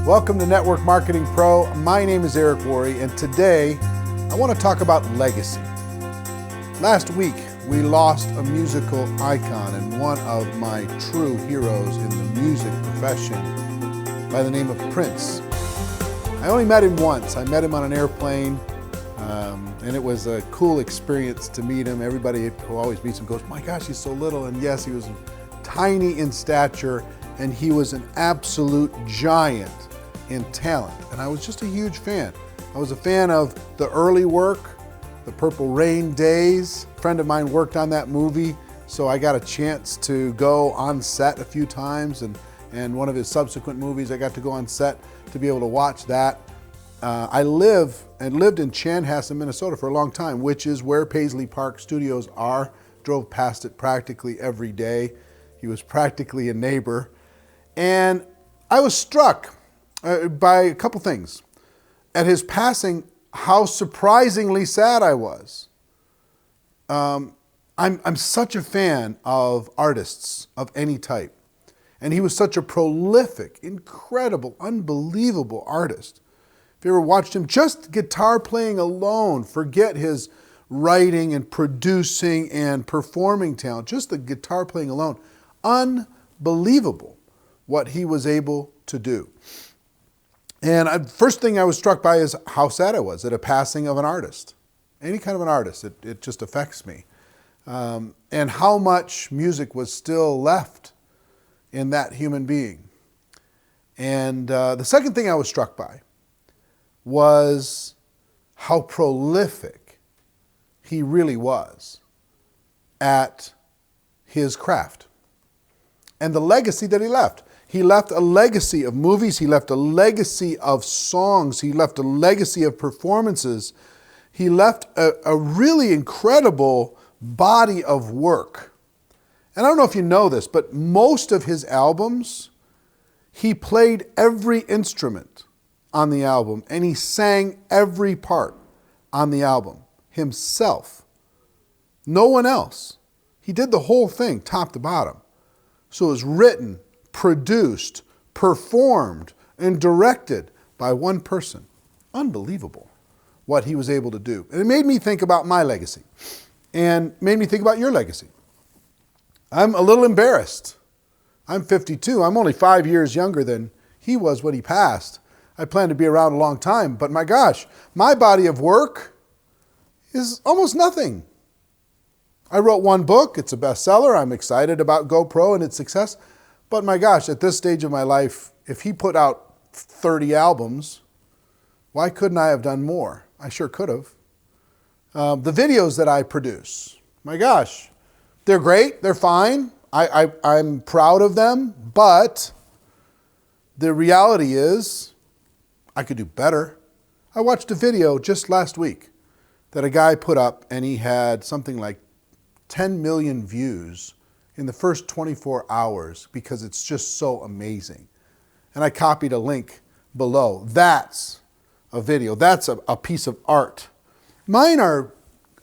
Welcome to Network Marketing Pro. My name is Eric Worre, and today I want to talk about legacy. Last week, we lost a musical icon and one of my true heroes in the music profession by the name of Prince. I only met him once. I met him on an airplane, and it was a cool experience to meet him. Everybody who always meets him goes, "My gosh, he's so little." And yes, he was tiny in stature, and he was an absolute giant in talent. And I was just a huge fan. I was a fan of the early work, the Purple Rain days. A friend of mine worked on that movie, so I got a chance to go on set a few times, and one of his subsequent movies, I got to go on set to be able to watch that. I lived in Chanhassen, Minnesota for a long time, which is where Paisley Park Studios are. Drove past it practically every day. He was practically a neighbor. And I was struck by a couple things. At his passing, how surprisingly sad I was. I'm such a fan of artists of any type. And he was such a prolific, incredible, unbelievable artist. If you ever watched him, just guitar playing alone, forget his writing and producing and performing talent, just the guitar playing alone, unbelievable what he was able to do. And first thing I was struck by is how sad I was at a passing of an artist. Any kind of an artist, it just affects me. And how much music was still left in that human being. And the second thing I was struck by was how prolific he really was at his craft and the legacy that he left. He left a legacy of movies, he left a legacy of songs, he left a legacy of performances, he left a really incredible body of work. And I don't know if you know this, but most of his albums, he played every instrument on the album, and he sang every part on the album himself. No one else. He did the whole thing, top to bottom. So it was written, produced, performed, and directed by one person. Unbelievable what he was able to do. And it made me think about my legacy, and made me think about your legacy. I'm a little embarrassed. I'm 52. I'm only 5 years younger than he was when he passed. I plan to be around a long time, but my gosh, my body of work is almost nothing. I wrote one book. It's a bestseller. I'm excited about GoPro and its success. But my gosh, at this stage of my life, if he put out 30 albums, why couldn't I have done more? I sure could have. The videos that I produce, my gosh, they're great. They're fine. I'm proud of them. But the reality is, I could do better. I watched a video just last week that a guy put up, and he had something like 10 million views in the first 24 hours because it's just so amazing. And I copied a link below. That's a video. That's a piece of art. Mine are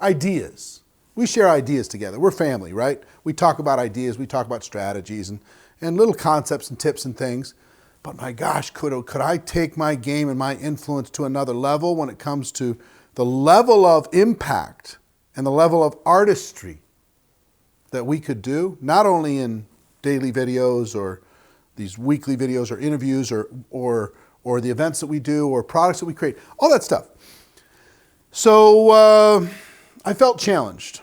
ideas. We share ideas together. We're family, right? We talk about ideas. We talk about strategies and little concepts and tips and things. But my gosh, could I take my game and my influence to another level when it comes to the level of impact and the level of artistry that we could do, not only in daily videos or these weekly videos or interviews or the events that we do or products that we create, all that stuff. So I felt challenged,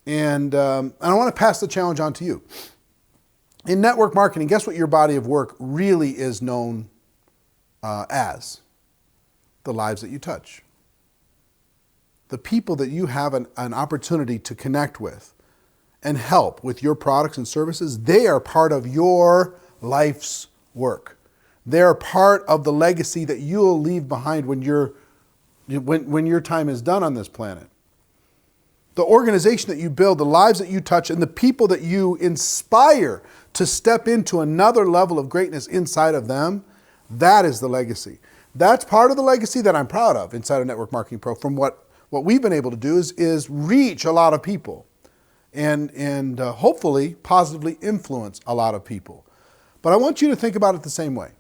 and I want to pass the challenge on to you. In network marketing, guess what your body of work really is known as? The lives that you touch. The people that you have an opportunity to connect with and help with your products and services, they are part of your life's work. They're part of the legacy that you'll leave behind when your time is done on this planet. The organization that you build, the lives that you touch, and the people that you inspire to step into another level of greatness inside of them, that is the legacy. That's part of the legacy that I'm proud of inside of Network Marketing Pro. From what we've been able to do is reach a lot of people and hopefully positively influence a lot of people. But I want you to think about it the same way.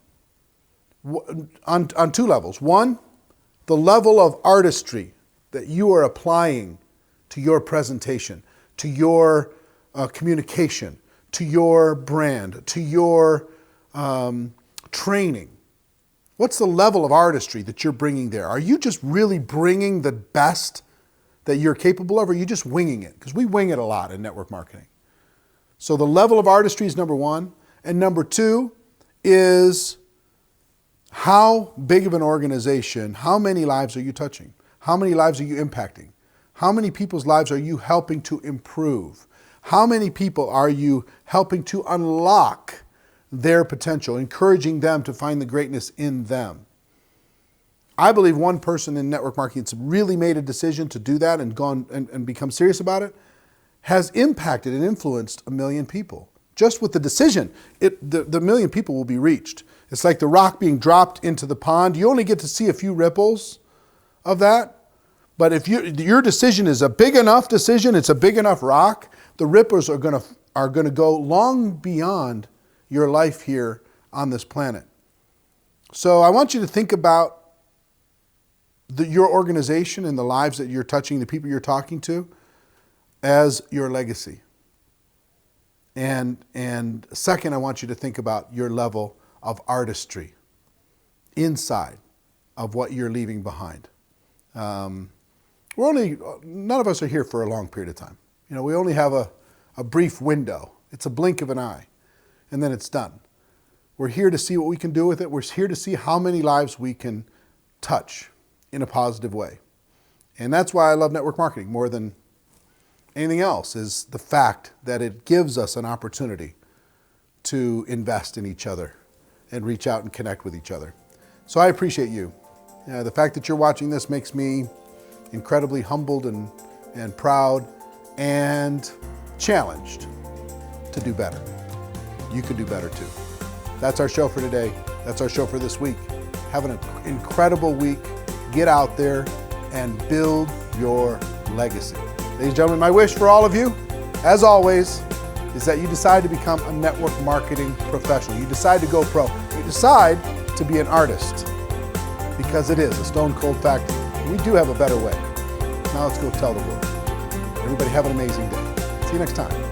on two levels. One, the level of artistry that you are applying to your presentation, to your communication, to your brand, to your training. What's the level of artistry that you're bringing there? Are you just really bringing the best that you're capable of, or are you just winging it? Because we wing it a lot in network marketing. So the level of artistry is number one. And number two is how big of an organization, how many lives are you touching? How many lives are you impacting? How many people's lives are you helping to improve? How many people are you helping to unlock their potential, encouraging them to find the greatness in them? I believe one person in network marketing that's really made a decision to do that and gone and become serious about it has impacted and influenced 1 million people. Just with the decision, the 1 million people will be reached. It's like the rock being dropped into the pond. You only get to see a few ripples of that. But if your decision is a big enough decision, it's a big enough rock, the ripples are going to go long beyond your life here on this planet. So I want you to think about your organization and the lives that you're touching, the people you're talking to, as your legacy. And second, I want you to think about your level of artistry inside of what you're leaving behind. None of us are here for a long period of time. You know, we only have a brief window. It's a blink of an eye, and then it's done. We're here to see what we can do with it. We're here to see how many lives we can touch in a positive way. And that's why I love network marketing more than anything else, is the fact that it gives us an opportunity to invest in each other and reach out and connect with each other. So I appreciate you. The fact that you're watching this makes me incredibly humbled and proud and challenged to do better. You could do better too. That's our show for today. That's our show for this week. Have an incredible week. Get out there and build your legacy. Ladies and gentlemen, my wish for all of you, as always, is that you decide to become a network marketing professional. You decide to go pro. You decide to be an artist, because it is a stone cold fact. We do have a better way. Now let's go tell the world. Everybody have an amazing day. See you next time.